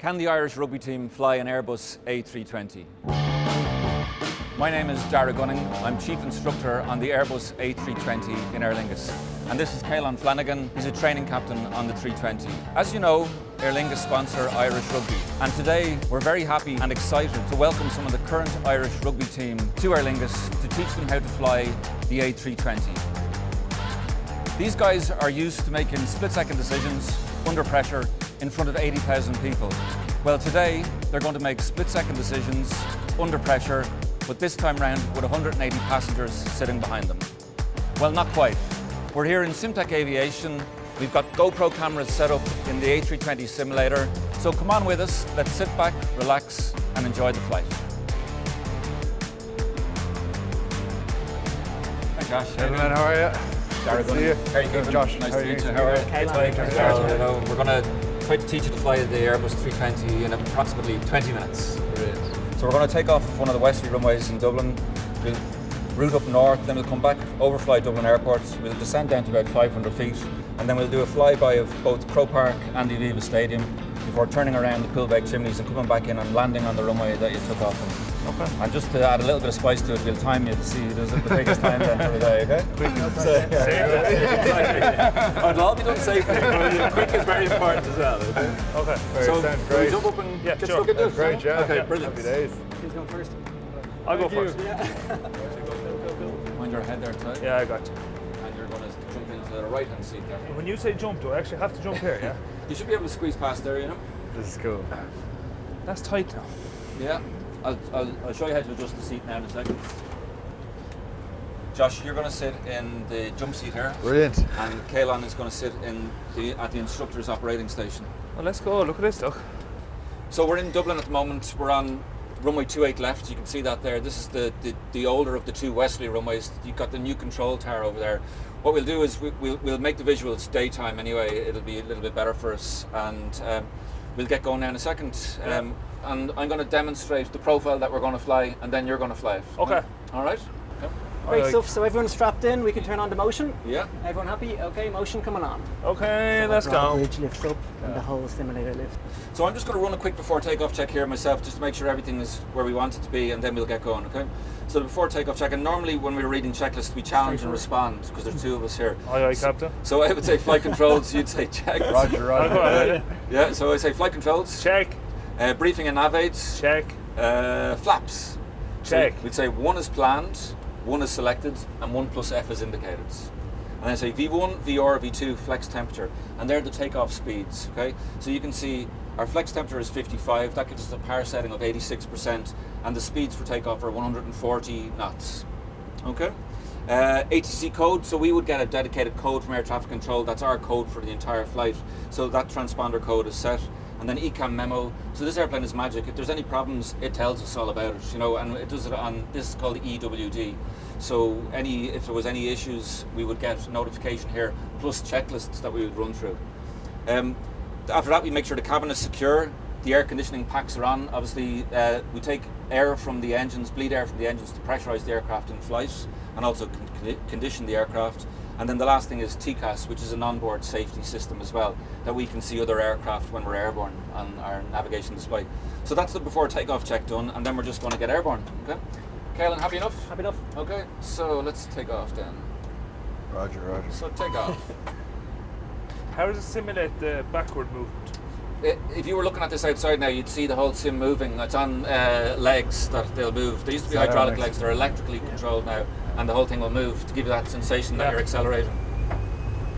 Can the Irish rugby team fly an Airbus A320? My name is Dara Gunning. I'm Chief Instructor on the Airbus A320 in Aer Lingus. And this is Caelan Flanagan. He's a training captain on the 320. As you know, Aer Lingus sponsor Irish Rugby. And today we're very happy and excited to welcome some of the current Irish rugby team to Aer Lingus to teach them how to fly the A320. These guys are used to making split-second decisions under pressure in front of 80,000 people. Well, today they're going to make split-second decisions under pressure, but this time round with 180 passengers sitting behind them. Well, not quite. We're here in Simtech Aviation. We've got GoPro cameras set up in the A320 simulator. So come on with us, let's sit back, relax, and enjoy the flight. Hi Josh. Hey man, how are you? Dara Gunning. How are you keeping? Josh. Nice to meet you. How are you? Hello. We're going to try to teach you to fly the Airbus 320 in approximately 20 minutes. Brilliant. So we're going to take off one of the westerly runways in Dublin. We'll route up north, then we'll come back, overfly Dublin Airport. We'll descend down to about 500 feet, and then we'll do a flyby of both Croke Park and the Aviva Stadium before turning around the Poolbeg chimneys and coming back in and landing on the runway that you took off on. Okay. And just to add a little bit of spice to it, we'll time you to see who does it the biggest time then for the day, okay? Quick. It'll all be done safely. Quick is very important as well. Okay. So, sounds can we great. jump up and get Sure. stuck into it? Great, yeah. Okay, brilliant. Happy days. Who's going first? I'll go first. Mind your head there tight. Yeah, I got you. And you're going to jump into the right-hand seat there. When you say jump, do I actually have to jump here, yeah? You should be able to squeeze past there, you know? This is cool. That's tight now. Yeah. I'll show you how to adjust the seat now in a second. Josh, you're going to sit in the jump seat here. Brilliant. And Caelan is going to sit at the instructor's operating station. Well, let's go. Look at this, look. So we're in Dublin at the moment. We're on runway 28 left. You can see that there. This is the older of the two westerly runways. You've got the new control tower over there. What we'll do is we'll make the visuals daytime anyway. It'll be a little bit better for us, and we'll get going now in a second. And I'm going to demonstrate the profile that we're going to fly, and then you're going to fly it. Okay. All right? Okay. Great stuff. So everyone's strapped in. We can turn on the motion. Yeah. Everyone happy? Okay, motion coming on. Okay, let's The go. bridge lifts up and the whole simulator lifts. So I'm just going to run a quick before takeoff check here myself, just to make sure everything is where we want it to be, and then we'll get going, okay? So the before takeoff check, and normally when we're reading checklists, we challenge and respond, because there's two of us here. Aye, aye, Captain. So I would say flight controls, you'd say check. Roger. I'll go ahead. Yeah, so I say flight controls. Check. Briefing and nav aids. Check. Flaps. Check. So we'd say 1 is planned, 1 is selected, and 1 plus F is indicated. And then say V1, VR, V2, flex temperature. And they're the takeoff speeds, okay? So you can see our flex temperature is 55, that gives us a power setting of 86%, and the speeds for takeoff are 140 knots, okay? ATC code, so we would get a dedicated code from air traffic control. That's our code for the entire flight. So that transponder code is set. And then ECAM memo. So this airplane is magic. If there's any problems, it tells us all about it, you know, and it does it on, this is called EWD. So if there was any issues, we would get a notification here, plus checklists that we would run through. After that, we make sure the cabin is secure. The air conditioning packs are on. Obviously, we take air from the engines, bleed air from the engines to pressurize the aircraft in flight, and also condition the aircraft. And then the last thing is TCAS, which is an onboard safety system as well, that we can see other aircraft when we're airborne on our navigation display. So that's the before takeoff check done, and then we're just going to get airborne, okay? Caelan, happy enough? Happy enough. Okay, so let's take off then. Roger. So take off. How does it simulate the backward movement? If you were looking at this outside now, you'd see the whole sim moving. It's on legs that they'll move. They used to be hydraulic legs, they're electrically controlled now, and the whole thing will move to give you that sensation that you're accelerating.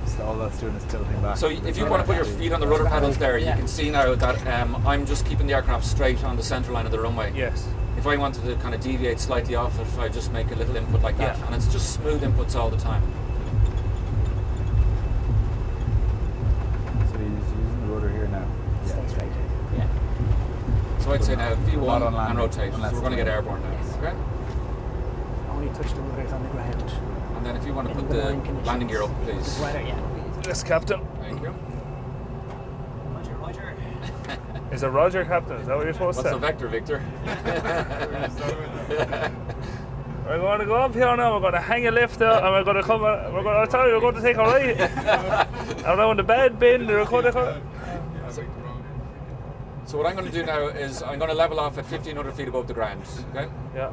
So all that's doing is tilting back. So if you want to put your feet on the rudder pedals there, you can see now that I'm just keeping the aircraft straight on the centre line of the runway. Yes. If I wanted to kind of deviate slightly off it, I just make a little input like that, and it's just smooth inputs all the time. So he's using the rudder here now. Stay straight. Yeah. So I'd say now Not V1 on landing, and rotate. So unless we're going to get it's airborne now. Yes. Okay? Only touch the rudders on the ground. And then if you want to In put the the line conditions. landing gear up, Just please. right out, yeah. Yes, Captain. Thank you. Roger. Is it Roger, Captain? Is that what you're supposed What's to the say? vector, Victor? We're going to go up here now, we're going to hang a lift out, and we're going to come, I tell you, we're going to take a right. Around the bed bin, the recorder. So what I'm going to do now is I'm going to level off at 1,500 feet above the ground. Okay. Yeah.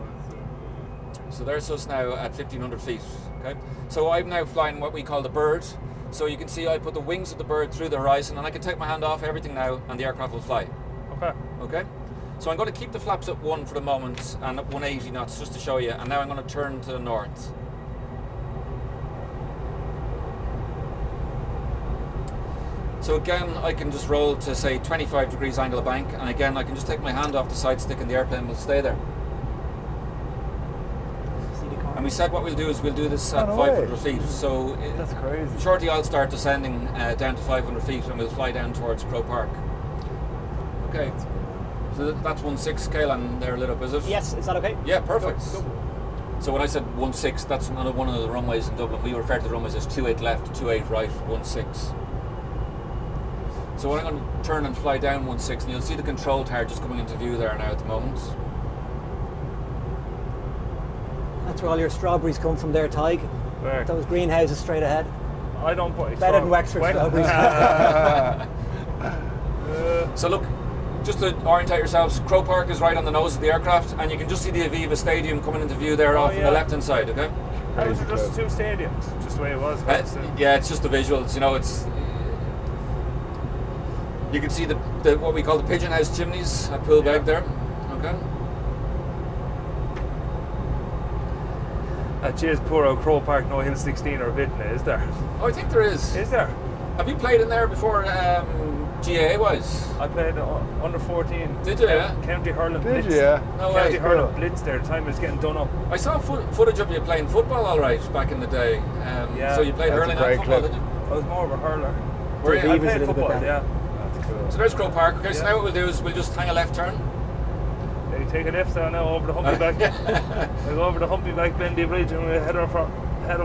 So there's us now at 1,500 feet. Okay. So I'm now flying what we call the bird. So you can see I put the wings of the bird through the horizon, and I can take my hand off everything now, and the aircraft will fly. Okay. Okay. So I'm going to keep the flaps at 1 for the moment, and at 180 knots just to show you. And now I'm going to turn to the north. So again, I can just roll to say 25 degrees angle of bank, and again I can just take my hand off the side stick and the airplane will stay there. And we said what we'll do is we'll do this at 500 feet. So That's crazy. shortly I'll start descending down to 500 feet and we'll fly down towards Crow Park. Okay. So that's 1.6 Kaylan there lit up, is it? Yes, is that okay? Yeah, perfect. Go. So when I said 1.6, that's one of the runways in Dublin. We refer to the runways as 28 left, 28 right, 1.6. So I'm going to turn and fly down 1.6, and you'll see the control tower just coming into view there now at the moment. That's where all your strawberries come from there, Tig. Where? Those greenhouses straight ahead. I don't buy Better than Wexford strawberries. So look, just to orientate yourselves, Crow Park is right on the nose of the aircraft, and you can just see the Aviva Stadium coming into view there off on the left hand side, okay? How was it just two stadiums? Just the way it was. Yeah, it's just the visuals, you know, it's... You can see the what we call the pigeon house chimneys at Poolbeg there, okay? Cheers, poor old Crow Park, no Hill 16 or Vitna, is there? Oh, I think there is. Is there? Have you played in there before, GAA-wise? I played under 14. Did you, yeah? County Hurling Did Blitz. you? Yeah. No County way. Hurling Blitz there, the time it was getting done up. I saw footage of you playing football all right back in the day. Yeah. So you played That's a hurling great and football, clip. did you? I was more of a hurler. Were you? Aviva's I a played little bit football, better. yeah. That's cool. So there's Crow Park. Okay, so Yeah. now what we'll do is we'll just hang a left turn. Yeah, you take a left down now over the Humpy back. We go over the Humpy back, Bendy Bridge, and we head up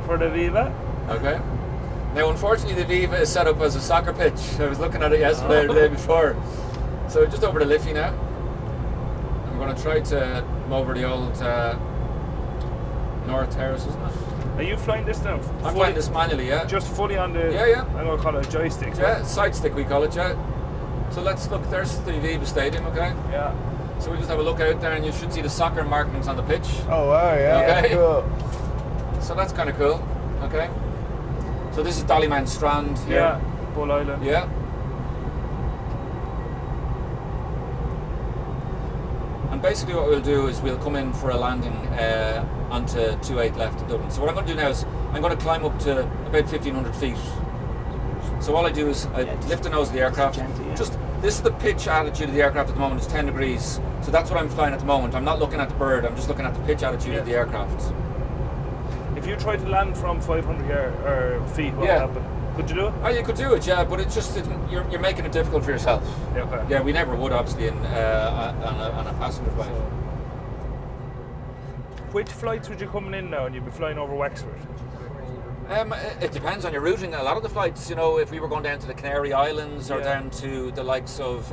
for the Viva. Okay. Now, unfortunately, the Viva is set up as a soccer pitch. I was looking at it yesterday or the day before. So just over the Liffey now. I'm going to try to come over the old North Terrace, isn't it? Are you flying this now? I'm flying this manually, yeah. Just fully on the. Yeah, yeah. I'm going to call it a joystick. Yeah, side stick we call it, yeah. So let's look, there's the Viva Stadium, okay? Yeah. So we just have a look out there and you should see the soccer markings on the pitch. Oh wow, yeah, Okay. cool. So that's kind of cool, okay? So this is Dollyman Strand here. Yeah. Bull Island. Yeah. And basically what we'll do is we'll come in for a landing onto 28 left to Dublin. So what I'm going to do now is I'm going to climb up to about 1,500 feet. So all I do is I lift the nose of the aircraft. Gently, yeah. Just this is the pitch attitude of the aircraft at the moment. It's 10 degrees. So that's what I'm flying at the moment. I'm not looking at the bird. I'm just looking at the pitch attitude of the aircraft. If you try to land from 500 feet, what would Yeah. happen? Could you do it? Oh, you could do it, yeah, but you're making it difficult for yourself. Yeah, okay. Yeah, we never would, obviously, on a passenger plane. Which flights would you coming in now and you'd be flying over Wexford? It depends on your routing. A lot of the flights, you know, if we were going down to the Canary Islands or Yeah. down to the likes of,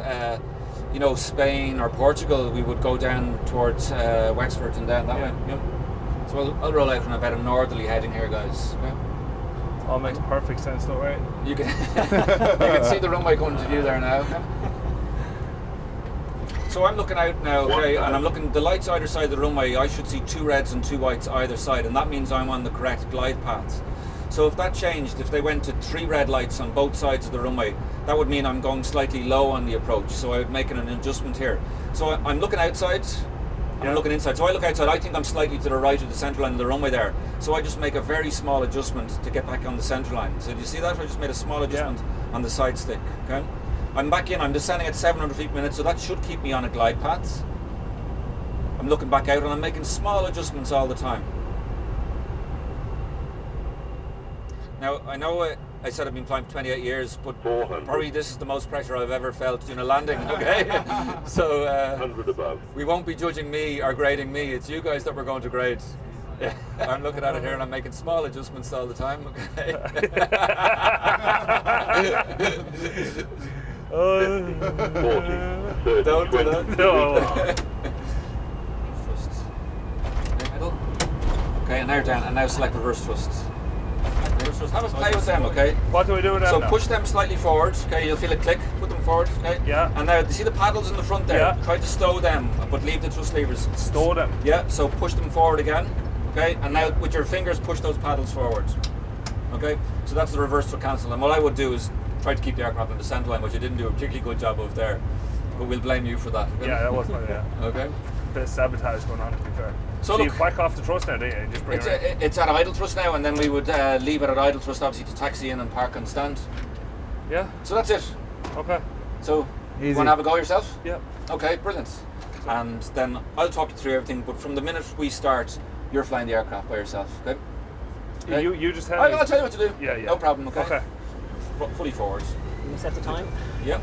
you know, Spain or Portugal, we would go down towards Wexford and down that Yeah. way. Yep. So I'll roll out on about a northerly heading here, guys. Okay? All makes perfect sense though, right? You can you can see the runway coming to view there now. So I'm looking out now, okay, and I'm looking the lights either side of the runway. I should see 2 reds and 2 whites either side, and that means I'm on the correct glide path. So if that changed, if they went to 3 red lights on both sides of the runway, that would mean I'm going slightly low on the approach. So I would make an adjustment here. So I'm looking outside. And I'm looking inside. So I look outside, I think I'm slightly to the right of the centre line of the runway there. So I just make a very small adjustment to get back on the centre line. So do you see that? I just made a small adjustment on the side stick. Okay. I'm back in, I'm descending at 700 feet per minute, so that should keep me on a glide path. I'm looking back out and I'm making small adjustments all the time. Now, I know I said I've been flying for 28 years, but probably this is the most pressure I've ever felt doing a landing, okay? So, 100 above. we won't be judging me or grading me, it's you guys that we're going to grade. I'm looking at it here and I'm making small adjustments all the time, okay? 40, 30, Don't do 20. that. No. Thrust. Okay, middle. Okay, and now down, and now select reverse thrust. Reverse thrust. Have a play with them, okay? What do we do now? So push them slightly forward, okay, you'll feel it click. Put them them forward, okay? Yeah. And now, you see the paddles in the front there? Yeah. Try to stow them, but leave the thrust levers. Stow them. Yeah, so push them forward again, okay? And now with your fingers, push those paddles forward, okay? So that's the reverse thrust cancel. And what I would do is try to keep the aircraft on the centre line, which you didn't do a particularly good job of there. But we'll blame you for that. Okay? Yeah, that was my Okay. bit of sabotage going on, to be fair. So you look- back off the thrust now, don't you? Just bring It's, it around. it's at idle thrust now, and then we would leave it at idle thrust, obviously, to taxi in and park and stand. Yeah. So that's it. Okay. So, you Easy. want to have a go yourself? Yeah. Okay, brilliant. And then I'll talk you through everything, but from the minute we start, you're flying the aircraft by yourself, okay? Okay. You just tell me. I'll tell you what to do. Yeah, yeah. No problem, okay? Okay. Fully forward. You set the time. Yep.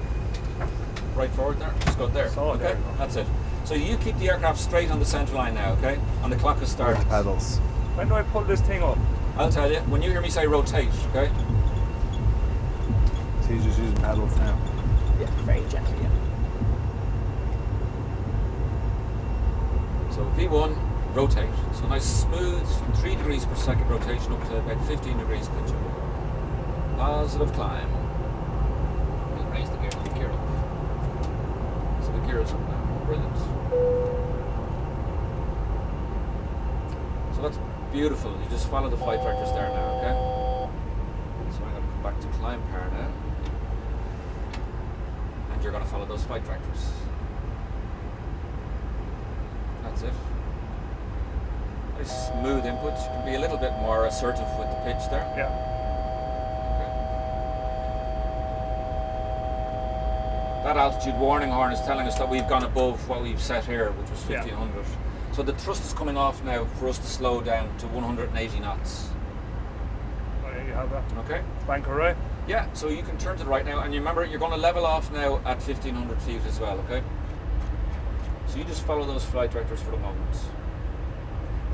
Right forward there. Just go there. So, okay, there you go. that's it. So you keep the aircraft straight on the centre line now, okay? And the clock is started. Pedals. When do I pull this thing up? I'll tell you. When you hear me say rotate, okay? So he's just using pedals now. Yeah, very gently. Yeah. So V1, rotate. So nice smooth 3 degrees per second rotation up to about 15 degrees pitch up. Positive climb. We'll raise the gear up. So the gear is up now. Brilliant. So that's beautiful. You just follow the flight directors there now, okay? So I'm going to come back to climb power now. And you're going to follow those flight directors. That's it. Nice smooth input. You can be a little bit more assertive with the pitch there. Yeah. That altitude warning horn is telling us that we've gone above what we've set here, which was 1500. So the thrust is coming off now for us to slow down to 180 knots. Oh, yeah, you have that. Okay? Banker right. Yeah, so you can turn to the right now, and you remember you're going to level off now at 1500 feet as well, okay? So you just follow those flight directors for the moment.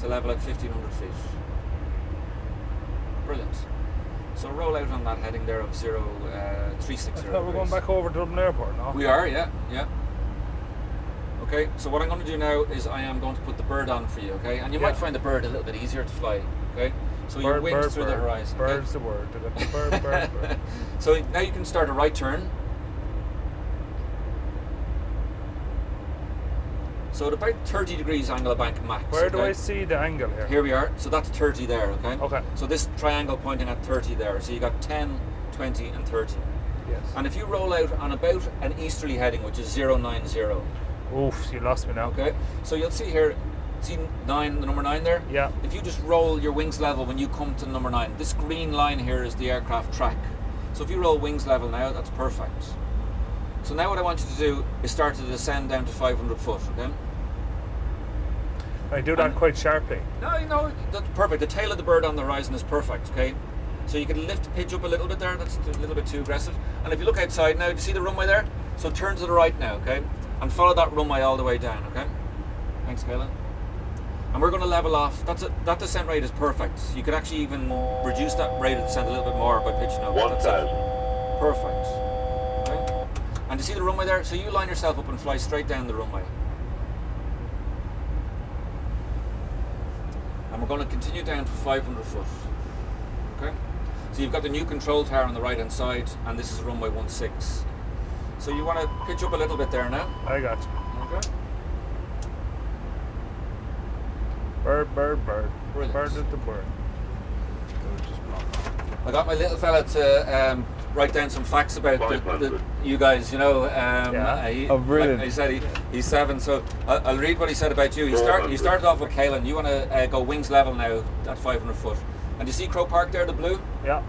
To level at 1500 feet. Brilliant. So roll out on that heading there of 360. I thought we're going back over to Dublin Airport now. We are, yeah. Okay, so what I'm going to do now is I am going to put the bird on for you, okay? And you might find the bird a little bit easier to fly, okay? So your wings through the horizon. Okay? Bird's the word. Bird. So now you can start a right turn. So at about 30 degrees angle of bank max. Where do okay? I see the angle here? Here we are. So that's 30 there, okay? Okay. So this triangle pointing at 30 there. So you got 10, 20 and 30. Yes. And if you roll out on about an easterly heading, which is 090, Oof, you lost me now. okay? So you'll see here, see 9, the number 9 there? Yeah. If you just roll your wings level when you come to number 9, this green line here is the aircraft track. So if you roll wings level now, that's perfect. So now what I want you to do is start to descend down to 500 foot, okay? I do that quite sharply. No, that's perfect. The tail of the bird on the horizon is perfect, okay? So you can lift the pitch up a little bit there, that's a little bit too aggressive. And if you look outside now, do you see the runway there? So turn to the right now, okay? And follow that runway all the way down, okay? Thanks, Kayla. And we're going to level off. That descent rate is perfect. You could actually even reduce that rate of descent a little bit more by pitching up. That's 1,000. it. Perfect. Okay? And do you see the runway there? So you line yourself up and fly straight down the runway. And we're going to continue down to 500 foot. Okay? So you've got the new control tower on the right hand side, and this is runway 16. So you want to pitch up a little bit there now. I got you. Okay. Bird. Brilliant. Bird at the bird. I got my little fella to write down some facts about you guys. You know, Yeah. Oh, brilliant. Like I said he's 7. So I'll read what he said about you. You started off with Kaelan. You want to go wings level now at 500 foot. And you see Crow Park there, the blue? Yeah.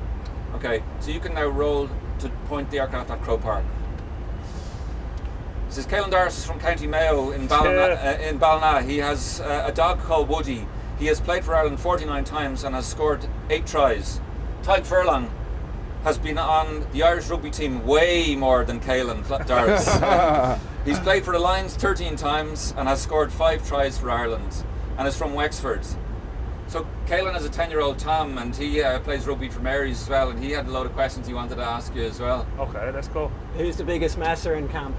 Okay, so you can now roll to point the aircraft at Crow Park. This is Caelan Doris is from County Mayo in Ballina. He has a dog called Woody. He has played for Ireland 49 times and has scored 8 tries. Tyke Furlong has been on the Irish rugby team way more than Caelan Doris. He's played for the Lions 13 times and has scored 5 tries for Ireland and is from Wexford. So Caelan has a 10-year-old Tom, and he plays rugby for Mary's as well, and he had a load of questions he wanted to ask you as well. Okay, let's go. Who's the biggest messer in camp?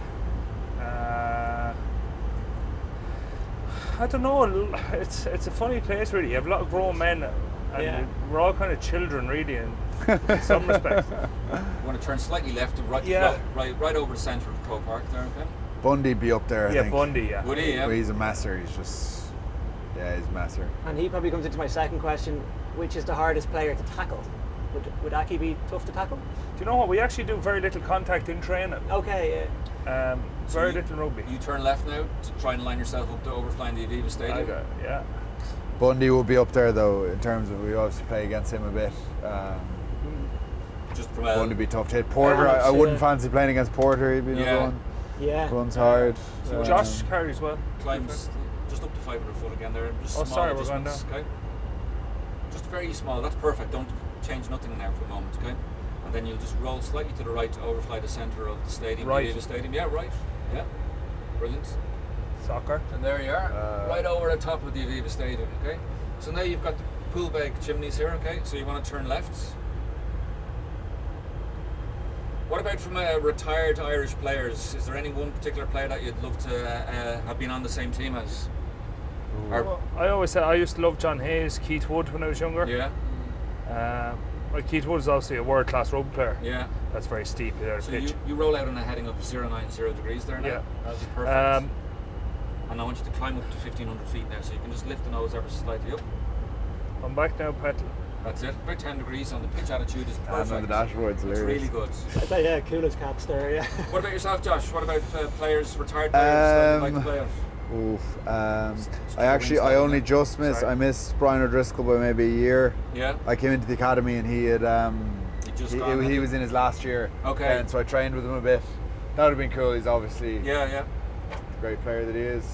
I don't know. It's a funny place, really. You have a lot of grown men, and Yeah. we're all kind of children, really, in some respects. You want to turn slightly left to right, Yeah. right over the centre of Crow Park there, okay? Bundy be up there, I Yeah, think. Bundy, yeah. Would he? Yeah. But he's a messer. He's just, yeah, he's a messer. And he probably comes into my second question, which is the hardest player to tackle? Would Aki be tough to tackle? Do you know what? We actually do very little contact in training. Okay, So Very you- little rugby. You turn left now to try and line yourself up to overflying the Aviva Stadium. Yeah. Bundy will be up there though, in terms of we obviously play against him a bit. Just from Bundy be tough to hit. Porter, I wouldn't fancy playing against Porter. He'd be another Yeah. one. yeah. Runs hard. Josh carries well. climbs just up to 500 foot again there. Just Oh, small sorry, we're going adjustments, okay? Just very small. That's perfect. Don't change nothing now for a moment, okay? And then you'll just roll slightly to the right to overfly the centre of the stadium, Right. the Aviva Stadium. Yeah, right. Yeah. Brilliant. Soccer. And there you are, right over the top of the Aviva Stadium, okay? So now you've got the pool bag chimneys here, okay? So you want to turn left. What about from retired Irish players? Is there any one particular player that you'd love to have been on the same team as? Or, Well, I always said I used to love John Hayes, Keith Wood when I was younger. yeah, Well, Keith Wood is obviously a world-class rugby player. yeah. That's very steep there. So pitch. you roll out on a heading of 090 degrees there now. Yeah. That'll be perfect. And I want you to climb up to 1500 feet now, so you can just lift the nose ever so slightly up. I'm back now, Petal. That's it. About 10 degrees, and the pitch attitude is And perfect. on the dashboard's It's hilarious. really good. I thought, yeah, coolest caps there, yeah. What about yourself, Josh? What about players, retired players that you'd like to play with? Oof. wings I down only there. just missed. Sorry. I missed Brian O'Driscoll by maybe a year. Yeah. I came into the academy and he had just gone, had he he? was in his last year. Okay. And so I trained with him a bit. That would have been cool. He's obviously Yeah, yeah. a great player that he is.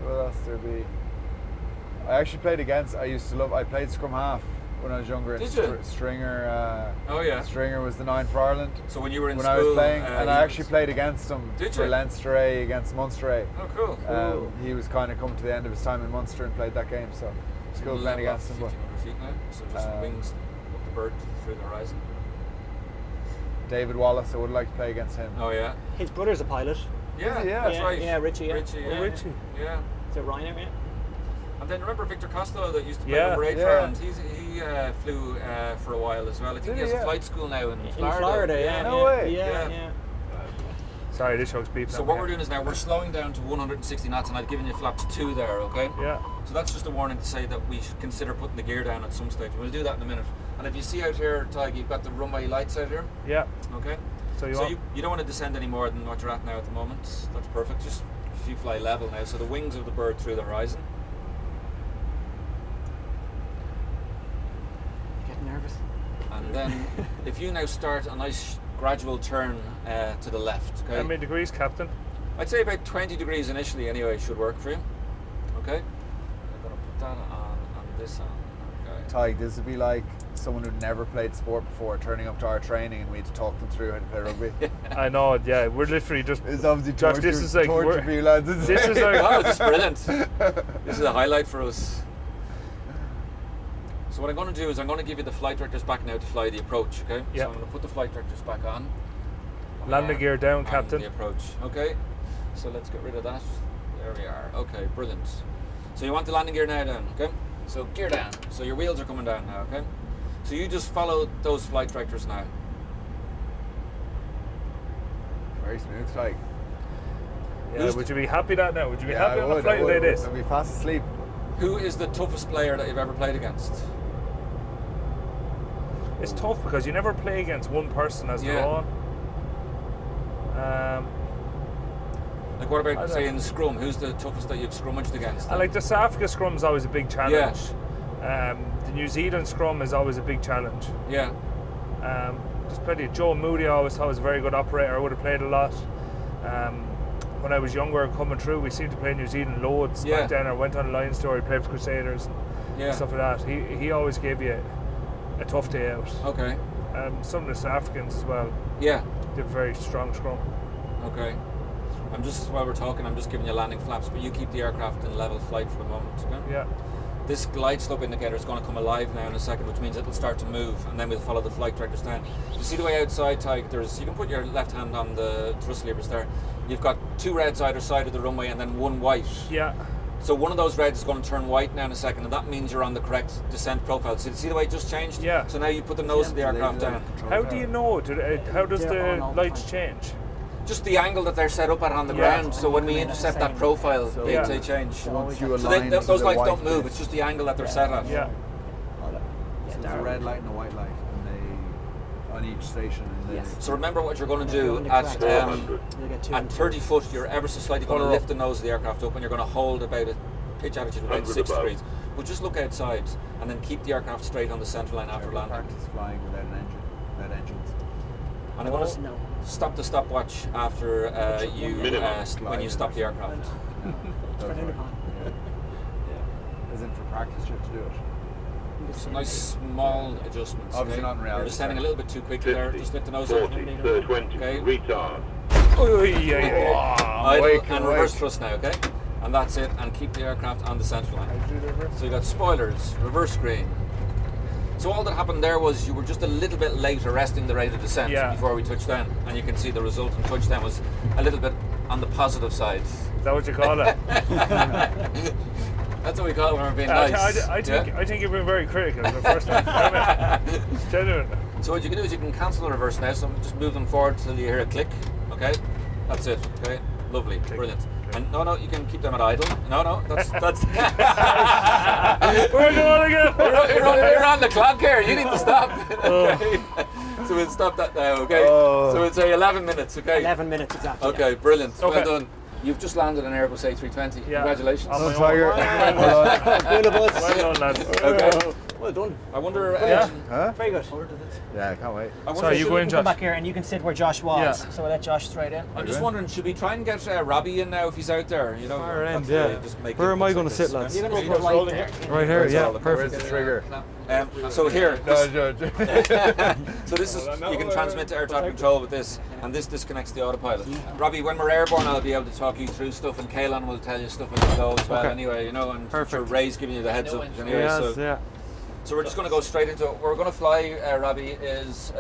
What else there be? I actually played against. I played scrum half when I was younger. Did and you? Stringer. Oh, yeah. Stringer was the 9 for Ireland. So when you were in When school, I was playing, and he I actually was- played against him Did for you? Leinster A against Munster A. Oh, cool. He was kind of coming to the end of his time in Munster and played that game, so it's cool playing Level against off him. But 1500 feet now, so just wings of the bird through the horizon. David Wallace, I would like to play against him. Oh, yeah. His brother's a pilot. Yeah, he? Yeah. that's Yeah, right. yeah, Richie, yeah. Richie, Oh, yeah. Richie. Yeah. Is it Ryanair, yeah? And then remember Victor Costello that used to play Yeah, number 8 for yeah. Ireland? He flew for a while as well. I think Did he has he? a Yeah. flight school now in In Florida. Florida, yeah. No yeah, way. Yeah, Yeah. yeah. Sorry, this show's beeping. So what we're doing is now we're slowing down to 160 knots, and I've given you flaps 2 there, okay? Yeah. So that's just a warning to say that we should consider putting the gear down at some stage. We'll do that in a minute. And if you see out here, Tig, you've got the runway lights out here, Yeah. okay? So you So want? you don't want to descend any more than what you're at now at the moment. That's perfect. Just if you fly level now, so the wings of the bird through the horizon. Getting nervous. And then if you now start a nice gradual turn to the left, okay? How many degrees, Captain? I'd say about 20 degrees initially anyway should work for you. Okay? I'm going to put that on and this on. Okay. Ty, this would be like someone who'd never played sport before turning up to our training and we had to talk them through how to play rugby. I know. Yeah, we're literally just. It's obviously Josh, torture, this is like torture we're- for you lads. isn't This it? is like. Wow, this is brilliant. This is a highlight for us. So what I'm going to do is I'm going to give you the flight directors back now to fly the approach, okay? Yeah. So I'm going to put the flight directors back on. Landing gear down, And Captain. the approach, okay? So let's get rid of that. There we are. Okay, brilliant. So you want the landing gear now down, okay? So gear down. So your wheels are coming down now, okay? So you just follow those flight directors now. Very smooth, like. Yeah, Who's would you be happy that now? Would you be Yeah, happy I on a would, flight I would. like this? I'd be fast asleep. Who is the toughest player that you've ever played against? It's tough because you never play against one person as Yeah. they're on. Like what I about, don't say, know. in scrum? Who's the toughest that you've scrummaged against? I like the South Africa scrum is always a big challenge. The New Zealand scrum is always a big challenge. Yeah. There's plenty. Joe Moody I always thought was a very good operator. I would have played a lot. When I was younger coming through, we seemed to play New Zealand loads. Yeah. Back then I went on a Lions tour, played for Crusaders and Yeah. stuff like that. He always gave you a tough day out. Okay. Some of the South Africans as well Yeah. did very strong scrum. Okay. While we're talking, I'm just giving you landing flaps, but you keep the aircraft in level flight for the moment, okay? Yeah. This glide slope indicator is going to come alive now in a second, which means it'll start to move, and then we'll follow the flight directors down. You see the way outside, Ty, you can put your left hand on the thrust levers there. You've got 2 reds either side of the runway and then 1 white. Yeah. So one of those reds is going to turn white now in a second, and that means you're on the correct descent profile. So see the way it just changed? Yeah. So now you put the nose of the aircraft down. How do you know? How does They're on the all the lights time. change? Just the angle that they're set up at on the Yeah. ground. So when we intercept that profile, they Yeah. change. So once you So align to those the lights white don't move. bit, It's just the angle that they're set at. Yeah. so there's a red light and a white light, and they on each station. And Yes. So remember what you're going to do On the at correct. 400. You'll get 2 at and 2. 30 foot. You're ever so slightly going to lift the nose of the aircraft up, and you're going to hold about a pitch attitude of about 100 6 above. degrees. But just look outside, and then keep the aircraft straight on the centre line after landing. Practice flying without an engine, without engines. And I'm going to No. stop the stopwatch after you Minimum. when you stop the aircraft. No, For that's an right. Intercon. Yeah. As in for practice, you have to do it. Nice small adjustments. Obviously not in You're reality. descending a little bit too quickly there. 50, Just lift the nose up. 40, 320, Okay. retard. Oh, yeah. Idle Wake, and wake. reverse thrust now, okay? And that's it. And keep the aircraft on the centre line. So you got spoilers, reverse screen. So all that happened there was you were just a little bit late arresting the rate of descent Yeah. before we touched down, and you can see the resultant touchdown was a little bit on the positive side. Is that what you call it? That's what we call it when we're being nice. I think you've been very critical the first time. Genuine. So what you can do is you can cancel the reverse now. So just move them forward till you hear a click. Okay, that's it. Okay, lovely, brilliant. And no, you can keep them at idle. No, that's. We're going again. You're on the clock here. You need to stop. Okay. So we'll stop that now. Okay. Oh. So we'll say 11 minutes. Okay. 11 minutes exactly. Okay, brilliant. Okay. Well done. You've just landed an Airbus A320. Yeah. Congratulations. On my own. Tiger. Well done, lads. Okay. Well done. I wonder. Yeah. Huh? Very good. Yeah, I can't wait. I wonder Sorry, you should- go in, Come Josh. back here and you can sit where Josh was. Yeah. So we'll let Josh straight in. I'm just wondering, should we try and get Robbie in now if he's out there? You know, Far end, that's the way, yeah. just make Where it am I look going like to sit, this, lads? You're going to okay? sit right there. Right here, Where's yeah, all the- perfect. Where's the trigger? So here, No, so this is you can transmit to air traffic control with this, and this disconnects the autopilot. Robbie, when we're airborne, I'll be able to talk you through stuff, and Kaelan will tell you stuff as we go as well. Okay. Anyway, you know, and Perfect. sure Ray's giving you the heads up. Anyway, Yes, so, yeah. so we're just going to go straight into it. We're going to fly. Robbie is.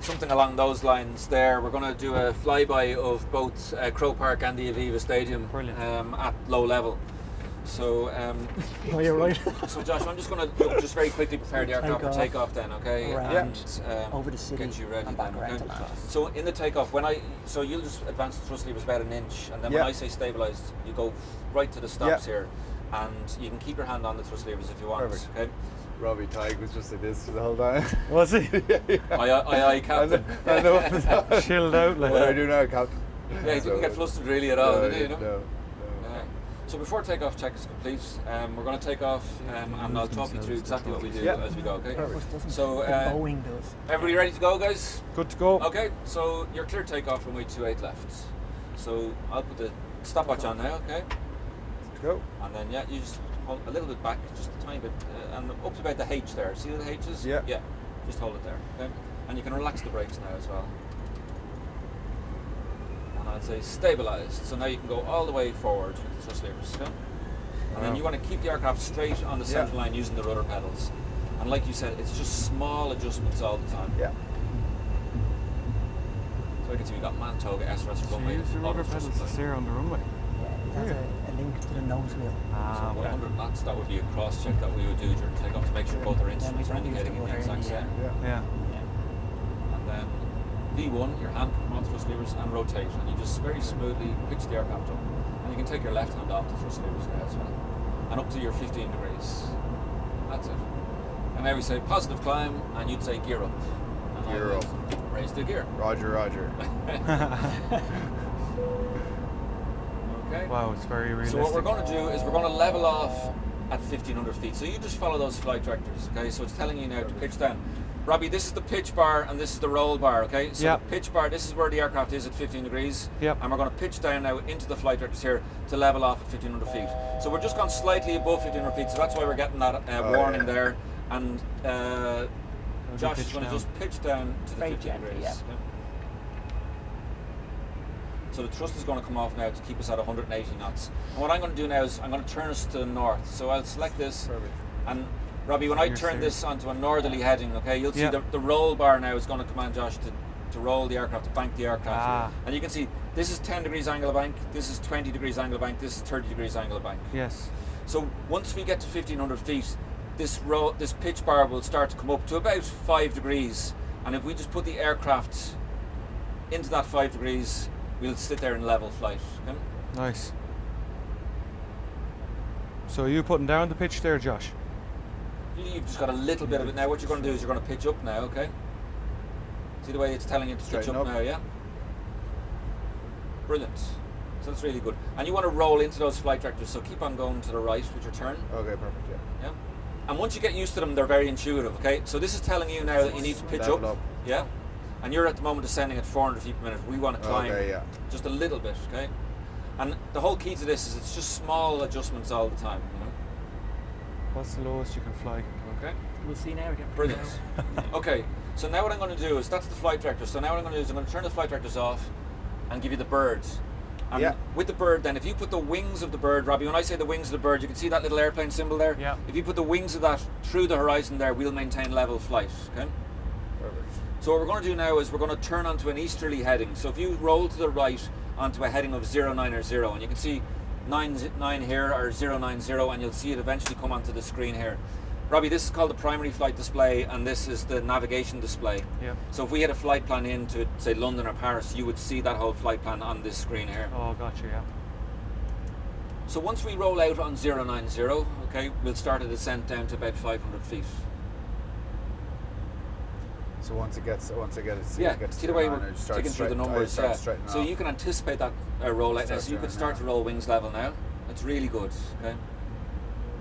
Something along those lines there. We're going to do a flyby of both Crow Park and the Aviva Stadium Brilliant. at low level. So, Oh, you're right. so Josh, I'm just going to just very quickly prepare the aircraft for takeoff then, okay? Around, And over the city get you ready and then, back around okay? to land. So in the takeoff, so you'll just advance the thrust levers about an inch, and then when Yeah. I say stabilised, you go right to the stops here, and you can keep your hand on the thrust levers if you want, Perfect. okay? Robbie Tig was just like this the whole time. Was he? Aye, Captain. I know. Chilled out like What do I do now, Captain? Yeah, he didn't get flustered really at all, did he? You know? No. So before takeoff check is complete, we're going to take off and I'll talk you through exactly what we do Yeah. as we go, okay? Airbus doesn't. So, The Boeing does. everybody ready to go, guys? Good to go. Okay, so you're clear takeoff runway 28 left. So I'll put the stopwatch on now, okay? Let's go. And then, yeah, you just hold a little bit back, just a tiny bit, and up to about the H there. See the H's? Yeah. Yeah, just hold it there, okay? And you can relax the brakes now as well. And I'd say stabilised. So now you can go all the way forward with the thrust levers, okay? And then you want to keep the aircraft straight on the centre line using the rudder pedals. And like you said, it's just small adjustments all the time. Yeah. So I can see we got Mantoga, SRS So runway, you use the rudder auto pedals thrust to line. steer on the runway. Yeah, it has a link to the nose wheel. Ah, So okay. 100 knots, that would be a cross check that we would do during takeoff to make sure both our instruments are don't use the indicating in the rudder exact in the same. air. Yeah. Yeah. And then V1, your hand come on the thrust levers and rotate, and you just very smoothly pitch the aircraft up. And you can take your left hand off the thrust levers now as well. And up to your 15 degrees. That's it. And now we say positive climb, and you'd say gear up. And I Gear would up. Raise the gear. Roger, Roger. Okay. Wow, it's very realistic. So what we're going to do is we're going to level off at 1500 feet. So you just follow those flight directors, okay? So it's telling you now to pitch down. Robbie, this is the pitch bar and this is the roll bar, okay? So Yep. the pitch bar, this is where the aircraft is at 15 degrees. Yep. And we're going to pitch down now into the flight directors here to level off at 1500 feet. So we're just gone slightly above 1500 feet, so that's why we're getting that warning yeah. there. And Josh is pitch going to down. just pitch down to the Very 15 gently, degrees. yeah. okay? So the thrust is going to come off now to keep us at 180 knots. And what I'm going to do now is I'm going to turn us to the north. So I'll select this, Perfect. and Robbie, when I You're turn steering. this onto a northerly heading, okay, you'll see Yeah. the roll bar now is going to command Josh to roll the aircraft, to bank the aircraft. Ah. And you can see This is 10 degrees angle of bank, this is 20 degrees angle of bank, this is 30 degrees angle of bank. Yes. So once we get to 1500 feet, this pitch bar will start to come up to about 5 degrees, and if we just put the aircraft into that 5 degrees, we'll sit there in level flight. Okay? Nice. So are you putting down the pitch there, Josh? You've just got a little bit of it now. What you're going to do is you're going to pitch up now, okay? See the way it's telling you to pitch Straighten up up. now, yeah? Brilliant. So that's really good. And you want to roll into those flight directors, so keep on going to the right with your turn. Okay, perfect. Yeah. Yeah. And once you get used to them, they're very intuitive, okay? So this is telling you now that you need to pitch Level up. up. Yeah. And you're at the moment descending at 400 feet per minute. We want to climb Okay, yeah. just a little bit, okay? And the whole key to this is it's just small adjustments all the time, you know? What's the lowest you can fly? Okay. We'll see now again. Brilliant. Okay, so now what I'm going to do is, that's the flight director. So now what I'm going to do is I'm going to turn the flight directors off and give you the bird. And Yeah. with the bird then, if you put the wings of the bird, Robbie, when I say the wings of the bird, you can see that little airplane symbol there? Yeah. If you put the wings of that through the horizon there, we'll maintain level flight, okay? Perfect. So what we're going to do now is we're going to turn onto an easterly heading. So if you roll to the right onto a heading of 09 or 0, and you can see 9 here or 090, and you'll see it eventually come onto the screen here. Robbie, this is called the primary flight display, and this is the navigation display. Yeah. So if we had a flight plan into, say, London or Paris, you would see that whole flight plan on this screen here. Oh, gotcha, yeah. So once we roll out on 090, okay, we'll start a descent down to about 500 feet. So once it gets Yeah, gets see the way we're around, it starts taking through the straight- numbers, start yeah. straightening So off. you can anticipate that roll out now, Start so you can doing start that. to roll wings level now. It's really good, okay?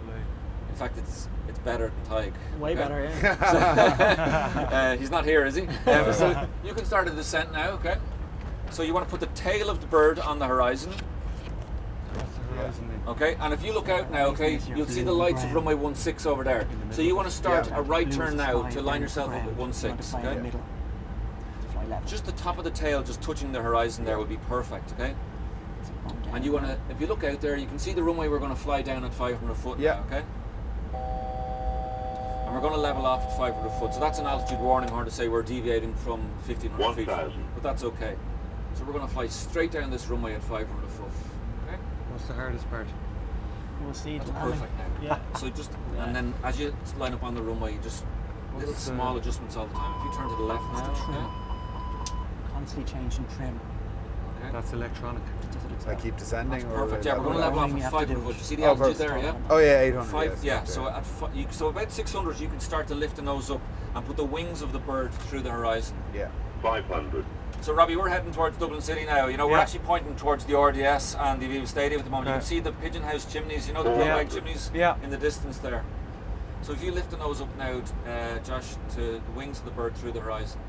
Lovely. In fact, it's better than Tig. Way okay? better, yeah. He's not here, is he? So you can start a descent now, okay? So you want to put the tail of the bird on the horizon, What's the horizon then? okay? And if you look out now, okay, you'll see the lights of runway 16 over there. So you want to start Yeah. a right turn now to line yourself up at 16, okay? Middle. To fly level. Just the top of the tail just touching the horizon there would be perfect, okay? And you want to, if you look out there, you can see the runway we're going to fly down at 500 foot Yeah. now, okay? And we're going to level off at 500 foot. So that's an altitude warning horn to say we're deviating from 1500 feet. 1,000. But that's okay. So we're going to fly straight down this runway at 500 foot. Okay? What's the hardest part? We'll see. That's the landing. perfect now. Yeah. So just, and then as you line up on the runway, you just, little What's the- small adjustments all the time. If you turn to the left now, trim. Constantly changing trim. okay? That's electronic. I keep descending. That's or perfect. Yeah, we're going to level off You at have to 500 do foot. it. You see the Oh, altitude perfect. there, yeah? Oh yeah, 800. Five, yeah. it's So okay. so about 600, you can start to lift the nose up and put the wings of the bird through the horizon. Yeah. 500. So Robbie, we're heading towards Dublin City now. You know, we're Yeah. actually pointing towards the RDS and the Aviva Stadium at the moment. You Okay. can see the pigeon house chimneys. You know the Yeah. plug chimneys Yeah. in the distance there. So if you lift the nose up now, Josh, to the wings of the bird through the horizon,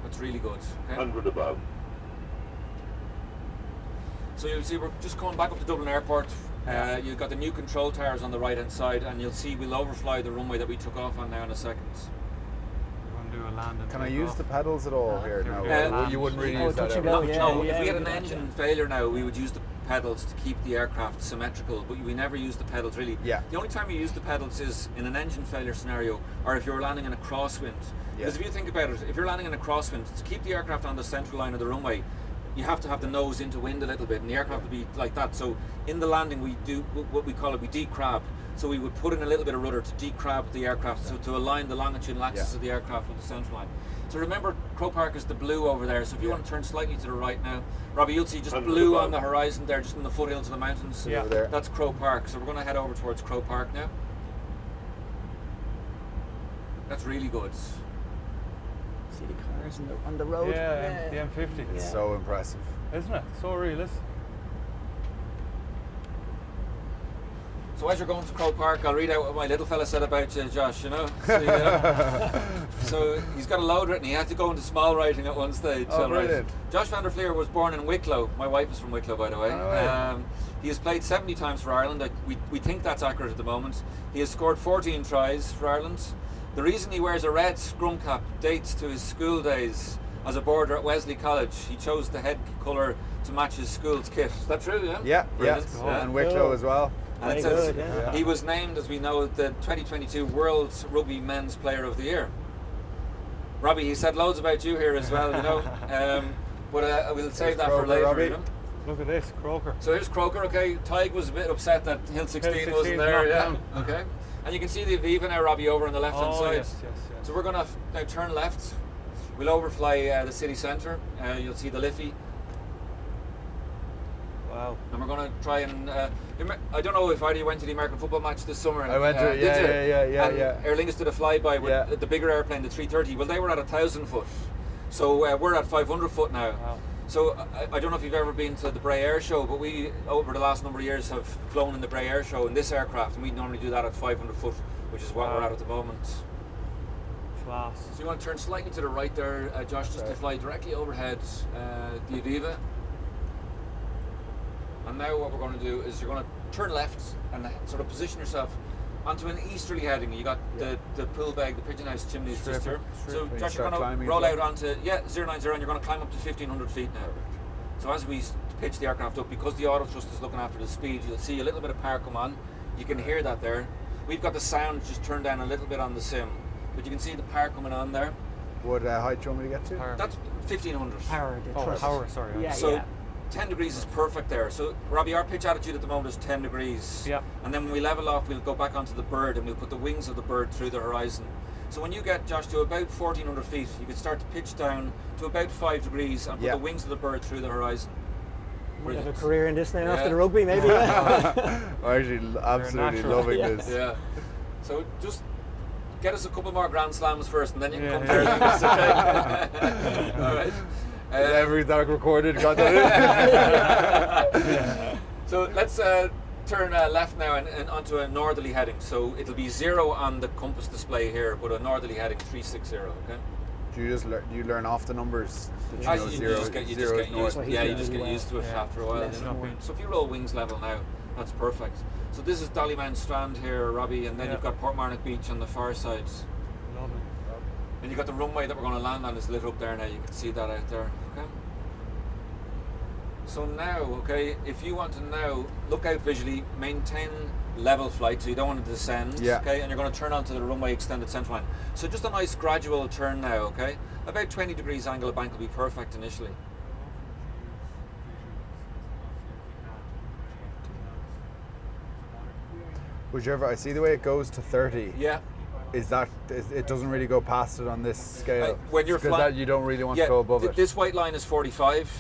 that's really good. Okay. 100 above. So you'll see we're just coming back up to Dublin Airport. You've got the new control towers on the right hand side, and you'll see we'll overfly the runway that we took off on now in a second. We're going to do a land and Can I take use off. the pedals at all here? Here No, we go. you wouldn't really Oh, use that. touch and ever. go, yeah. No, if we had an we engine got failure now, we would use the pedals to keep the aircraft symmetrical, but we never use the pedals really. Yeah. The only time you use the pedals is in an engine failure scenario, or if you're landing in a crosswind. Because if you think about it, if you're landing in a crosswind, to keep the aircraft on the central line of the runway, you have to have the nose into wind a little bit, and the aircraft will be like that. So in the landing, we do what we call it, we decrab. So we would put in a little bit of rudder to decrab the aircraft, so to align the longitudinal axis Yeah. of the aircraft with the central line. So remember, Crow Park is the blue over there. So if you Yeah. want to turn slightly to the right now, Robbie, you'll see just Under blue the on the boat. horizon there, just in the foothills of the mountains. Yeah. Over there. That's Crow Park. So we're going to head over towards Crow Park now. That's really good. See the cars on the road. Yeah, the M50. It's Yeah. so impressive. Isn't it? So realistic. So as you're going to Crow Park, I'll read out what my little fella said about you, Josh, you know. So, so he's got a load written. He had to go into small writing at one stage. Oh, all right. brilliant. Josh van der Fleer was born in Wicklow. My wife is from Wicklow, by the way. Oh, yeah. He has played 70 times for Ireland. We think that's accurate at the moment. He has scored 14 tries for Ireland. The reason he wears a red scrum cap dates to his school days as a boarder at Wesley College. He chose the head colour to match his school's kit. Is that true, yeah? Yeah, yeah. Brilliant. And Wicklow as well. And it Very says good, yeah. he was named, as we know, the 2022 World Rugby Men's Player of the Year. Robbie, he said loads about you here as well, you know. But we'll save that Croker, for later. Robbie. You know? Look at this, Croker. So here's Croker, okay. Tig was a bit upset that Hill 16 Hill 16 wasn't there, knocked yeah. down. Okay. And you can see the Aviva now, Robbie, over on the left-hand Oh, side. yes. So we're going to now turn left. We'll overfly the city centre. You'll see the Liffey. Wow. And we're going to try and... I don't know if either you went to the American football match this summer. I went to it, did you? yeah. And Aer Lingus did a flyby with the bigger airplane, the 330. Well, they were at 1,000 foot. So we're at 500 foot now. Wow. So I don't know if you've ever been to the Bray Air Show, but we, over the last number of years, have flown in the Bray Air Show in this aircraft, and we normally do that at 500 foot, which is what we're at the moment. Class. So you want to turn slightly to the right there, Josh, just to fly directly overhead the Aviva. And now what we're going to do is you're going to turn left and sort of position yourself onto an easterly heading. You got the pool bag, the pigeon house chimneys just here. So When you Josh, you're start going to climbing roll as out well? onto 090, and you're going to climb up to 1,500 feet now. So as we pitch the aircraft up, because the auto thrust is looking after the speed, you'll see a little bit of power come on. You can hear that there. We've got the sound just turned down a little bit on the sim, but you can see the power coming on there. What height do you want me to get to? Power. That's 1,500. Power, the thrust. Power, sorry. Yeah, So yeah. 10 degrees is perfect there. So Robbie, our pitch attitude at the moment is 10 degrees. Yeah. And then when we level off, we'll go back onto the bird and we'll put the wings of the bird through the horizon. So when you get, Josh, to about 1,400 feet, you can start to pitch down to about 5 degrees and put the wings of the bird through the horizon. Might have a Brilliant. career in this now Yeah. after the rugby, maybe. Yeah. I'm actually absolutely natural. loving Yeah. this. Yeah. So just get us a couple more Grand Slams first and then you can come Yeah. there. Okay. All right. Every dark recorded, got that in? So let's turn left now and onto a northerly heading. So it'll be 0 on the compass display here, but a northerly heading 360. Okay. Do you learn off the numbers? Did Ah, know you zero, just get zero is used. north? Well, he's Yeah, you doing just really get well. used to it Yeah. after a while. Less You know? and more. So if you roll wings level now, that's perfect. So this is Dollymount Strand here, Robbie, and then Yeah. you've got Portmarnock Beach on the far side. Lovely. And you've got the runway that we're going to land on is lit up there now. You can see that out there. Okay. So now, okay, if you want to now look out visually, maintain level flight, so you don't want to descend. Yeah. Okay, and you're going to turn onto the runway extended centre line. So just a nice gradual turn now. Okay, about 20 degrees angle of bank will be perfect initially. Would you ever? I see the way it goes to 30. Yeah. It doesn't really go past it on this scale. When you're because flying, that you don't really want to go above it. This white line is 45.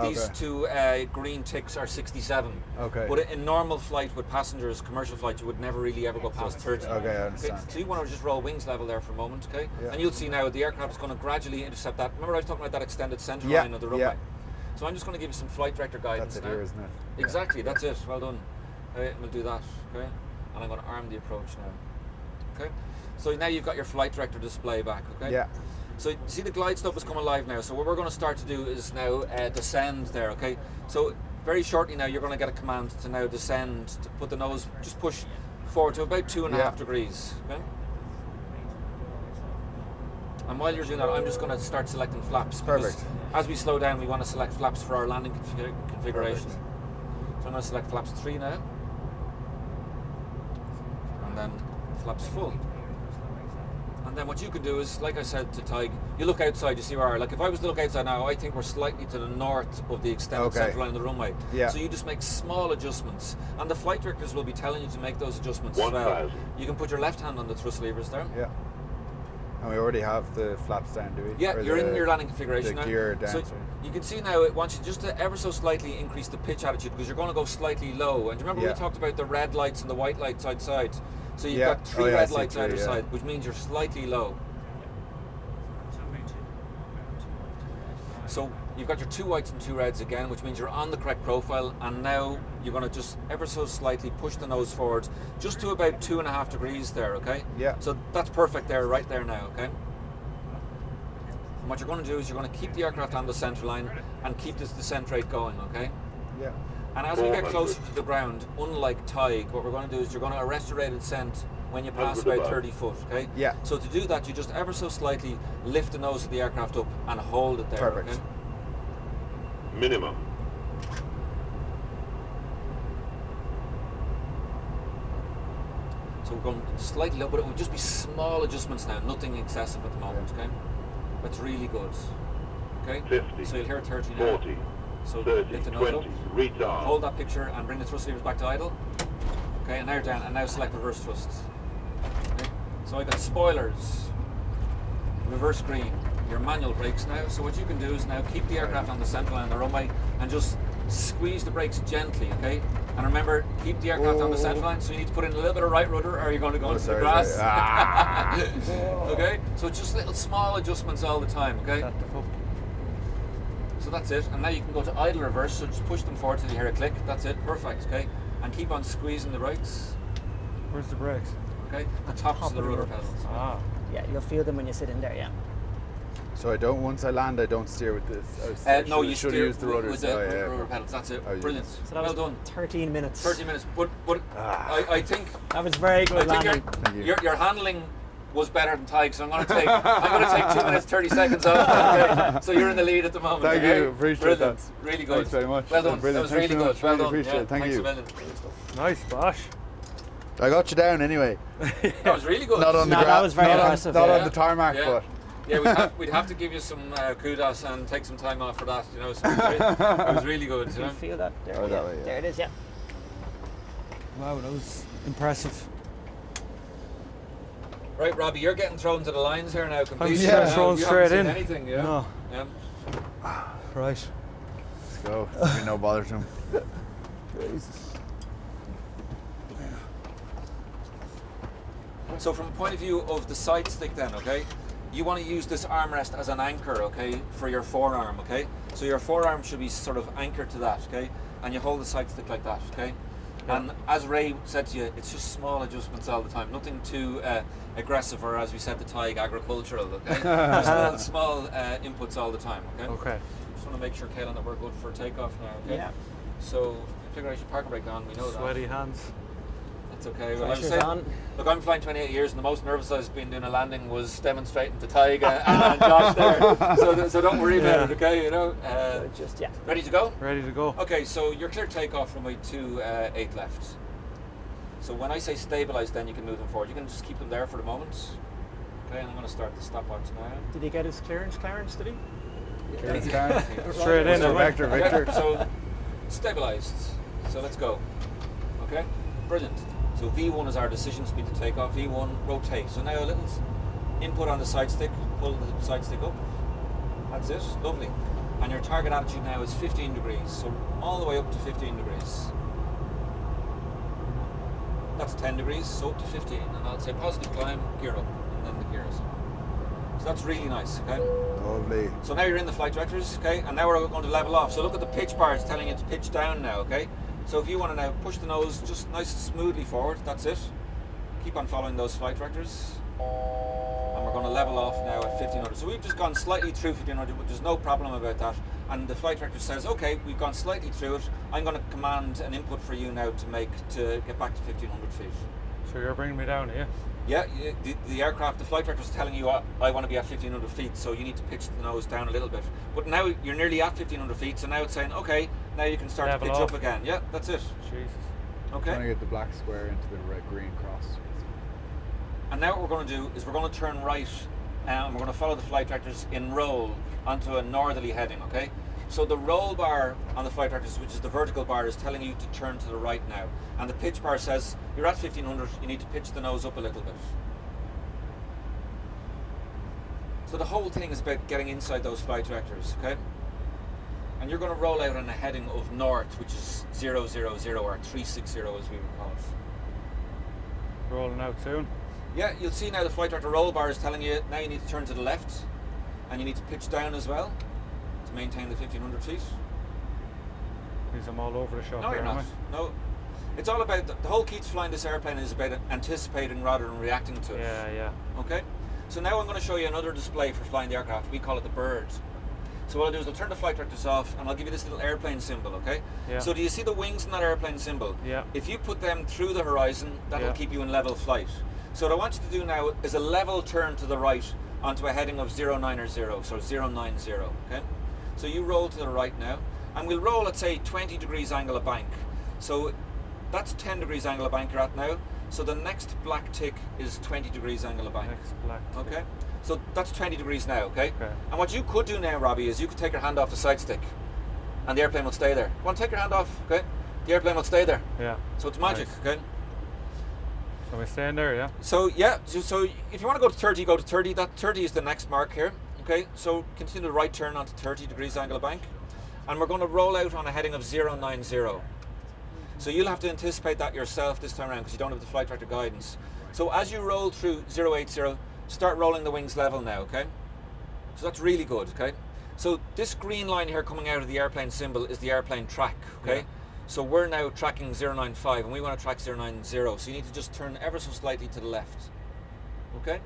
These Okay. two green ticks are 67. Okay. But in normal flight with passengers, commercial flight, you would never really ever go past 30. Okay, I understand. So you want to just roll wings level there for a moment, okay? Yeah. And you'll see now the aircraft is going to gradually intercept that. Remember I was talking about that extended centre Yeah, line of the runway? yeah. So I'm just going to give you some flight director guidance That's it now. here, isn't it? Exactly, that's it. Well done. Okay, we'll do that, okay? And I'm going to arm the approach now. Okay? So now you've got your flight director display back, okay? Yeah. So you see the glide slope has come alive now. So what we're going to start to do is now descend there, okay? So very shortly now you're going to get a command to now descend, to put the nose, just push forward to about 2.5 degrees, okay? And while you're doing that, I'm just going to start selecting flaps. because Perfect. As we slow down, we want to select flaps for our landing configuration. Perfect. So I'm going to select flaps 3 now. And then flaps full. And then what you can do is, like I said to Tig, you look outside, you see where we are. Like if I was to look outside now, I think we're slightly to the north of the extended centre line of the runway. Yeah. So you just make small adjustments. And the flight directors will be telling you to make those adjustments as well. 1,000. You can put your left hand on the thrust levers there. Yeah. And we already have the flaps down, do we? Yeah, Or you're in the- your landing configuration the now. gear down, So sorry. you can see now it wants you just to ever so slightly increase the pitch attitude because you're going to go slightly low. And do you remember Yeah. we talked about the red lights and the white lights outside? So you've Yeah. got 3 Oh, yeah, I red see lights 3, either yeah. side, which means you're slightly low. So you've got your 2 whites and 2 reds again, which means you're on the correct profile, and now you're going to just ever so slightly push the nose forward, just to about 2.5 degrees there, okay? Yeah. So that's perfect there, right there now, okay? And what you're going to do is you're going to keep the aircraft on the centre line and keep this descent rate going, okay? Yeah. And as we get 400. closer to the ground, unlike Tig, what we're going to do is you're going to arrest your rate of descent when you pass 100 about above. 30 foot, okay? Yeah. So to do that, you just ever so slightly lift the nose of the aircraft up and hold it there, Perfect. okay? Minimum. So we're going slightly low, but it will just be small adjustments now, nothing excessive at the moment, okay? That's really good. Okay? Okay? 50, So you'll hear 30 now. 40, So 30, lift the nose 20, up. retard. Hold that picture and bring the thrust levers back to idle. Okay, and now you're down, and now select reverse thrusts. Okay? So I got spoilers, reverse green, your manual brakes now. So what you can do is now keep the aircraft on the centre line of the runway and just squeeze the brakes gently, okay? And remember, keep the aircraft on the centre line, so you need to put in a little bit of right rudder or you're going to go into the grass. Okay? So just little small adjustments all the time, okay? Set the foot. So that's it. And now you can go to idle reverse, so just push them forward till you hear a click. That's it, perfect, okay? And keep on squeezing the brakes, Where's the brakes? okay? The tops of the rudder pedals. Ah. Yeah, you'll feel them when you sit in there. Yeah. So once I land, I don't steer with this. No, you should steer use the rudders. with the Oh, yeah. rudder pedals. That's it. Oh, yeah. Brilliant. So that Well was done. 13 minutes. 30 minutes. But I think That was very good landing. Thank you. your handling was better than Tig, so I'm going to take 2 minutes 30 seconds off. Okay? So you're in the lead at the moment. Thank okay? you, appreciate Brilliant. that. Really good. Thanks very much. Well done. Brilliant. That was Thanks really very good. much. Well Really done. appreciate it. Thank thanks you. a million. Nice, Bosh. I got you down anyway. That was really good. Not on the No, that ground. was very impressive, Not yeah. on the tarmac, Yeah. but. Yeah, we'd have to give you some kudos and take some time off for that. You know, so it was really good. You Can know? you feel that? There, Oh, that way, yeah. There it is. Yeah. Wow, that was impressive. Right, Robbie, you're getting thrown to the lines here now. Completely. yeah, Now, thrown you straight haven't seen in. Anything, yeah. No. Yeah. Right. Let's go. It'll be no bother to him. Jesus. So from a point of view of the side stick then, okay, you want to use this armrest as an anchor, okay, for your forearm, okay? So your forearm should be sort of anchored to that, okay? And you hold the side stick like that, okay? Yeah. And as Ray said to you, it's just small adjustments all the time, nothing too aggressive or, as we said, the Tig agricultural, okay? Just little small inputs all the time, okay? Okay. Just want to make sure, Kaelan, that we're good for takeoff now, okay? Yeah. So I figure I should park brake on, we know that. Sweaty hands. That's okay. Well, I'm Pressure's saying, on. look, I'm flying 28 years, and the most nervous I've been doing a landing was demonstrating to Tig and Josh there. So don't worry about it, okay? You know. Just yeah. Ready to go? Ready to go. Okay, so you're clear takeoff runway 28 left. So when I say stabilise, then you can move them forward. You can just keep them there for the moment. Okay, and I'm going to start the stopwatch now. Did he get his clearance? Did he? Clearance car. Straight in. So right? Victor. So stabilised. So let's go. Okay, brilliant. So V1 is our decision speed to take off. V1, rotate. So now a little input on the side stick, pull the side stick up. That's it, lovely. And your target attitude now is 15 degrees. So all the way up to 15 degrees. That's 10 degrees, so up to 15. And I'll say positive climb, gear up, and then the gears. So that's really nice, okay? Lovely. So now you're in the flight directors, okay? And now we're going to level off. So look at the pitch bar, it's telling you to pitch down now, okay? So if you want to now push the nose just nice and smoothly forward, that's it. Keep on following those flight directors. And we're going to level off now at 1500. So we've just gone slightly through 1500, but there's no problem about that. And the flight director says, okay, we've gone slightly through it. I'm going to command an input for you now to get back to 1500 feet. So you're bringing me down here? Yeah, the aircraft, the flight director is telling you I want to be at 1500 feet, so you need to pitch the nose down a little bit. But now you're nearly at 1500 feet, so now it's saying, okay, now you can start Level to pitch off. up again. Yeah, that's it. Jesus. Trying to Okay. get the black square into the red green cross. And now what we're going to do is we're going to turn right, and we're going to follow the flight directors in roll onto a northerly heading, okay? So the roll bar on the flight directors, which is the vertical bar, is telling you to turn to the right now. And the pitch bar says, you're at 1500, you need to pitch the nose up a little bit. So the whole thing is about getting inside those flight directors, okay? And you're going to roll out on a heading of north, which is 000 or 360 as we would call it. Rolling out soon. Yeah, you'll see now the flight director roll bar is telling you now you need to turn to the left, and you need to pitch down as well to maintain the 1500 feet. Because I'm all over the shop No, here, you're am not. I? No. It's all about, the whole key to flying this airplane is about anticipating rather than reacting to it. Yeah, yeah. Okay? So now I'm going to show you another display for flying the aircraft. We call it the bird. So what I'll do is I'll turn the flight directors off and I'll give you this little airplane symbol, okay? Yeah. So do you see the wings in that airplane symbol? Yeah. If you put them through the horizon, that'll Yeah. keep you in level flight. So what I want you to do now is a level turn to the right onto a heading of 090, so 090, okay? So you roll to the right now, and we'll roll at say 20 degrees angle of bank. So that's 10 degrees angle of bank you're at now. So the next black tick is 20 degrees angle of bank. Next black. Okay, So that's 20 degrees now, okay? Okay. And what you could do now, Robbie, is you could take your hand off the side stick and the airplane will stay there. Go on, take your hand off, okay? The airplane will stay there. Yeah. So it's magic, Nice. okay? So we're staying there, yeah? So yeah, so if you want to go to 30, go to 30. That 30 is the next mark here, okay? So continue the right turn onto 30 degrees angle of bank. And we're going to roll out on a heading of 090. So you'll have to anticipate that yourself this time around because you don't have the flight director guidance. So as you roll through 080, start rolling the wings level now, okay? So that's really good, okay? So this green line here coming out of the airplane symbol is the airplane track, okay? Yeah. So we're now tracking 095 and we want to track 090. So you need to just turn ever so slightly to the left, okay?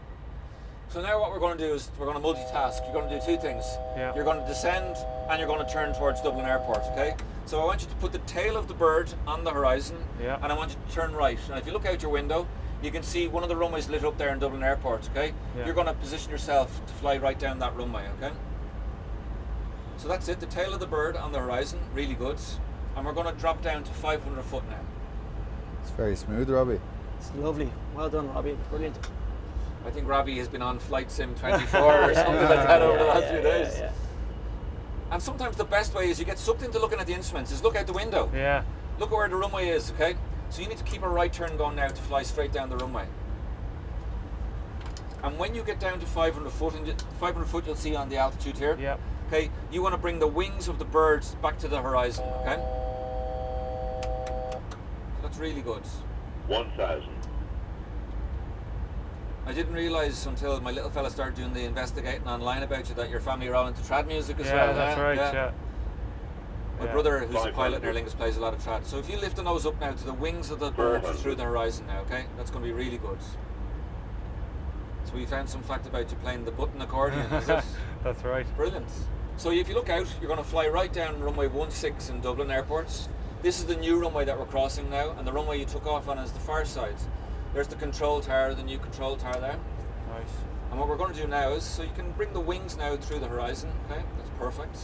So now what we're going to do is we're going to multitask. You're going to do two things. Yeah. You're going to descend and you're going to turn towards Dublin Airport, okay? So I want you to put the tail of the bird on the horizon Yeah. and I want you to turn right. And if you look out your window, you can see one of the runways lit up there in Dublin Airport, okay? Yeah. You're going to position yourself to fly right down that runway, okay? So that's it, the tail of the bird on the horizon, really good. And we're going to drop down to 500 foot now. It's very smooth, Robbie. It's lovely. Well done, Robbie. Brilliant. I think Robbie has been on Flight Sim 24 or something like that over the last few days. Yeah. And sometimes the best way is you get sucked into looking at the instruments, is look out the window. Yeah. Look at where the runway is, okay? So you need to keep a right turn going now to fly straight down the runway. And when you get down to 500 foot, and 500 foot you'll see on the altitude here, Yeah. okay? You want to bring the wings of the birds back to the horizon, okay? That's really good. 1,000. I didn't realise until my little fella started doing the investigating online about you that your family are all into trad music as well. Yeah, that's right, yeah. My Yeah. brother, who's a 500. pilot in Aer Lingus, plays a lot of trad. So if you lift the nose up now to the wings of the bird 400. through the horizon now, okay? That's going to be really good. So we found some fact about you playing the button accordion, is it? That's right. Brilliant. So if you look out, you're going to fly right down runway 16 in Dublin Airport. This is the new runway that we're crossing now, and the runway you took off on is the far side. There's the control tower, the new control tower there. Nice. And what we're going to do now is, so you can bring the wings now through the horizon, okay? That's perfect.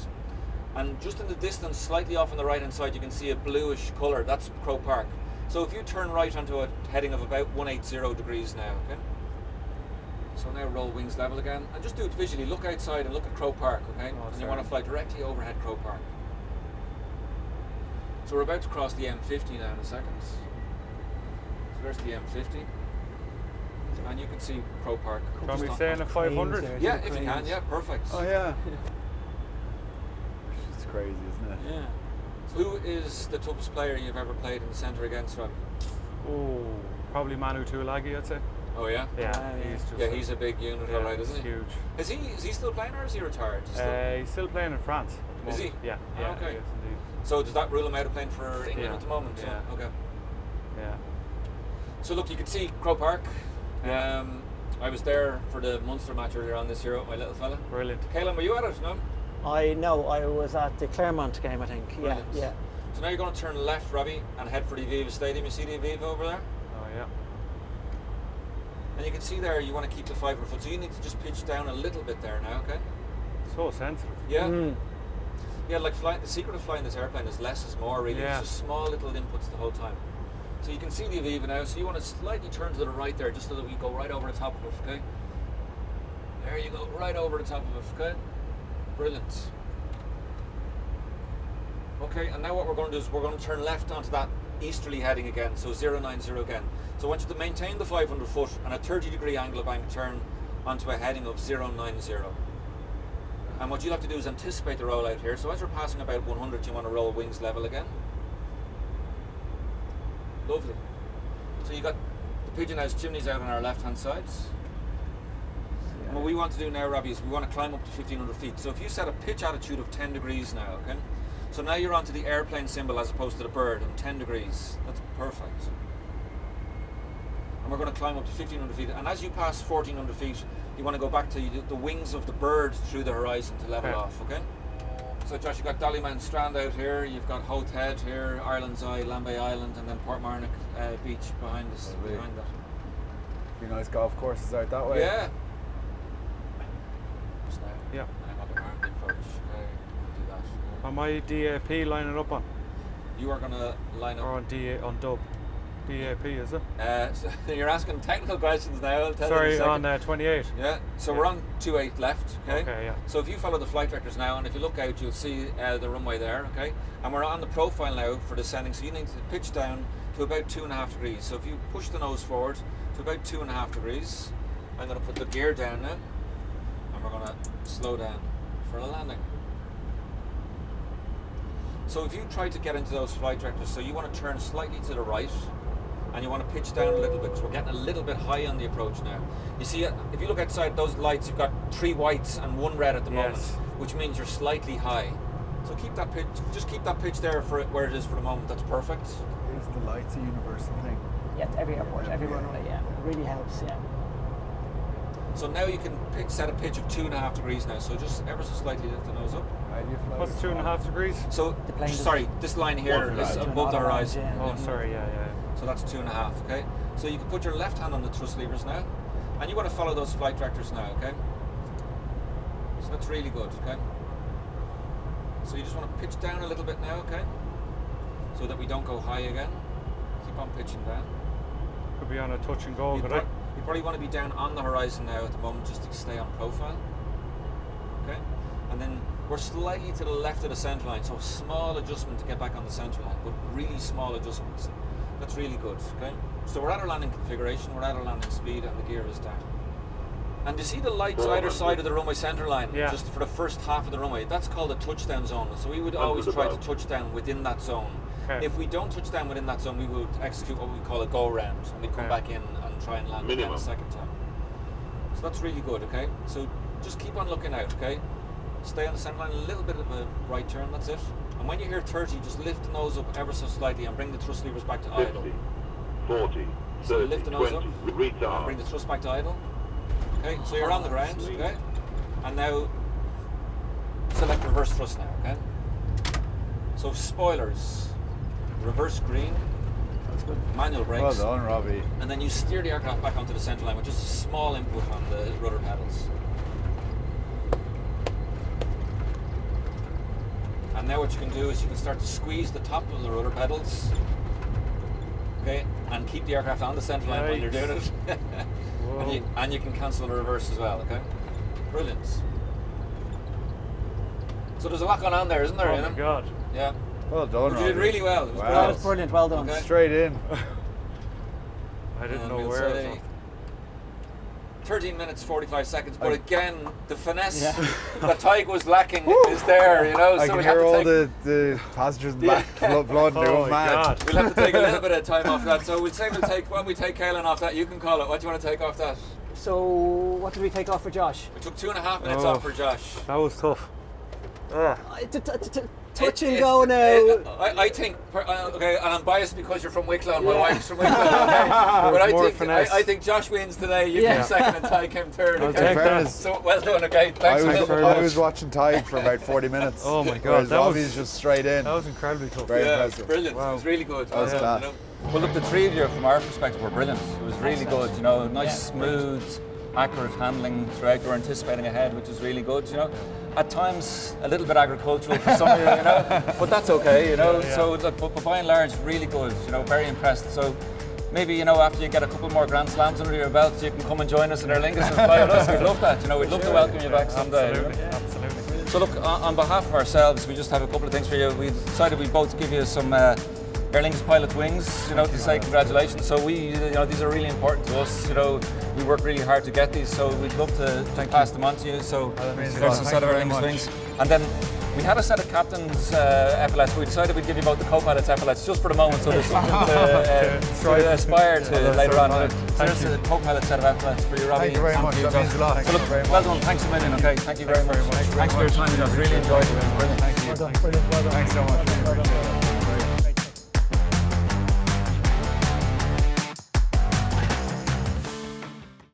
And just in the distance, slightly off on the right hand side, you can see a bluish colour. That's Crow Park. So if you turn right onto a heading of about 180 degrees now, okay? So now roll wings level again. And just do it visually. Look outside and look at Crow Park, okay? Oh, And you want to fly directly overhead Crow Park. So we're about to cross the M50 now in a second. So there's the M50. And you can see Crow Park. Can we just stay on- in a 500? there. Yeah, the if you can, cranes. yeah, perfect. Oh yeah. It's crazy, isn't it? Yeah. So who is the toughest player you've ever played in the centre against, Rob? Oh, probably Manu Tuilagi, I'd say. Oh yeah? Yeah, yeah. he's just Yeah, he's a big unit, yeah, alright, isn't he's he? huge. Is he still playing or is he retired? He's still playing in France. At the Is moment. he? Yeah, Ah, yeah, okay. he is indeed. So does that rule him out of playing for England Yeah, at the moment? So- yeah. Okay. Yeah. So look, you can see Crow Park. Yeah. I was there for the Munster match earlier on this year with my little fella. Brilliant. Kaelan, were you at it? No? I know. I was at the Claremont game, I think. Yeah, Brilliant. yeah. So now you're going to turn left, Robbie, and head for the Aviva Stadium. You see the Aviva over there? Oh yeah. And you can see there you want to keep the 500 foot. So you need to just pitch down a little bit there now, okay? So sensitive. Yeah. Mm. Yeah, like the secret of flying this airplane is less is more, really. Yeah. It's just small little inputs the whole time. So you can see the Aviva now, so you want to slightly turn to the right there, just so that we go right over the top of it, okay? There you go, right over the top of it, okay? Brilliant. Okay, and now what we're going to do is we're going to turn left onto that easterly heading again, so 090 again. So I want you to maintain the 500 foot and a 30-degree angle of bank turn onto a heading of 090. And what you'll have to do is anticipate the roll out here. So as you're passing about 100, you want to roll wings level again. Lovely. So you got the pigeon house chimneys out on our left-hand sides. And what we want to do now, Robbie, is we want to climb up to 1,500 feet. So if you set a pitch attitude of 10 degrees now, okay? So now you're onto the airplane symbol as opposed to the bird, and 10 degrees. That's perfect. And we're going to climb up to 1,500 feet. And as you pass 1,400 feet, you want to go back to the wings of the bird through the horizon to level Okay. off, okay? So Josh, you've got Dollyman Strand out here, you've got Howth Head here, Ireland's Eye, Lambay Island, and then Portmarnock Beach behind us. Lovely. Behind that. Be nice golf courses out that way. Yeah. Just now. Yeah. I'm on the armed approach. Okay, do that. Am I DAP lining up on? You are going to line Or up. on DA on dub? PAP, is it? So you're asking technical questions now. I'll tell you Sorry, in a second. on 28. Yeah, so we're on 28 left, okay? Okay, yeah. So if you follow the flight directors now, and if you look out, you'll see the runway there, okay? And we're on the profile now for descending, so you need to pitch down to about 2.5 degrees. So if you push the nose forward to about 2.5 degrees, I'm going to put the gear down now, and we're going to slow down for the landing. So if you try to get into those flight directors, so you want to turn slightly to the right, and you want to pitch down a little bit, because we're getting a little bit high on the approach now. You see, if you look outside those lights, you've got 3 whites and 1 red at the moment, which means you're slightly high. So keep that pitch, just keep that pitch there for where it is for the moment. That's perfect. Is the lights a universal thing? Yeah, it's every airport, every runway. Yeah, it really helps. Yeah. So now you can set a pitch of 2.5 degrees now. So just ever so slightly lift the nose up. How do you fly? What's 2.5 degrees? So The plane sorry, this line here is above the horizon. Yeah. Oh, sorry, yeah. So that's 2.5. Okay. So you can put your left hand on the thrust levers now, and you want to follow those flight directors now. Okay. So that's really good. Okay. So you just want to pitch down a little bit now. Okay. So that we don't go high again. Keep on pitching down. Could be on a touch and go, could I? You probably want to be down on the horizon now at the moment, just to stay on profile. Okay, and then we're slightly to the left of the centre line, so a small adjustment to get back on the centre line, but really small adjustments. That's really good. Okay, so we're at our landing configuration, we're at our landing speed, and the gear is down. And you see the lights either side of the runway centre line, Yeah. just for the first half of the runway. That's called a touchdown zone. So we would always try to touch down within that zone. Okay. If we don't touch down within that zone, we would execute what we call a go round, and we come Okay. back in and try and land again Minimum. a second time. So that's really good. Okay, so just keep on looking out. Okay, stay on the centre line, a little bit of a right turn. That's it. And when you hear 30, just lift the nose up ever so slightly and bring the thrust levers back to idle. 50, 40, So 30, lift the nose 20, up and bring retard. the thrust back to idle. Okay, so you're on the ground. Okay, and now select reverse thrust now. Okay, so spoilers, reverse green, That's good. manual brakes. Well done, Robbie. And then you steer the aircraft back onto the centre line with just a small input on the rudder pedals. And now what you can do is you can start to squeeze the top of the rudder pedals, okay, and keep the aircraft on the centre line while you're doing it. and you can cancel the reverse as well, okay? Brilliant. So there's a lot going on there, isn't there? Oh you my know? God. Yeah. Well done, You Robbie. did really well. It was Wow. That was brilliant. Well done. Okay. Straight in. I didn't And know we'll where it say was. 13 minutes 45 seconds, but again the finesse Yeah. that Tig was lacking is there, you know. I so can we have hear to all take, the passengers in the back blood Oh doing my mad. God. we'll have to take a little bit of time off that. So we'll say when we take Kaelin off that, you can call it. What do you want to take off that? So, what did we take off for Josh? We took 2.5 minutes Oh. off for Josh. That was tough. Ugh. Touch and It's- go now. I think, okay, and I'm biased because you're from Wicklow and my wife's from Wicklow. Okay? But more I think finesse. I think Josh wins today. You Yeah. came second and Ty came third. I'll Okay? take In that. fairness, So well done. Okay, I thanks. Thanks for very I much. was watching Tig for about 40 minutes. Oh my God, Whereas that was- Robbie's just straight in. That was incredibly tough. Very Yeah, impressive. brilliant. Wow. It was really good. That was class. Well, look, the three of you, from our perspective, were brilliant. It was really good. You know, nice, smooth, accurate handling throughout. You were anticipating ahead, which is really good. You know, at times a little bit agricultural for some of you, you know, but that's okay. You know, Yeah. so look, but by and large, really good. You know, very impressed. So. Maybe, you know, after you get a couple more Grand Slams under your belt, you can come and join us in Aer Lingus and fly with us. We'd love that. You know, we'd love to welcome you back someday. you know. Absolutely, absolutely. So look, on behalf of ourselves, we just have a couple of things for you. We decided we'd both give you some Aer Lingus pilot wings, you know, to say congratulations. So we, you know, these are really important to us. You know, we work really hard to get these, so we'd love to pass them on to you. So means a there's lot. a set of Aer Thank you Lingus very wings, and then we had a set of captains' epaulets. We decided we'd give you both the co-pilot's epaulets just for the moment, so there's something to aspire to that's later so on. kind. So Thank there's you. a co-pilot set of epaulets for you, Robbie. Thank you very and much. for That John. means a lot. So look, well done. Thanks a million. Okay, thank you very much. Thanks for your time, Josh. Really enjoyed it. Brilliant. Thank you. Thanks so much.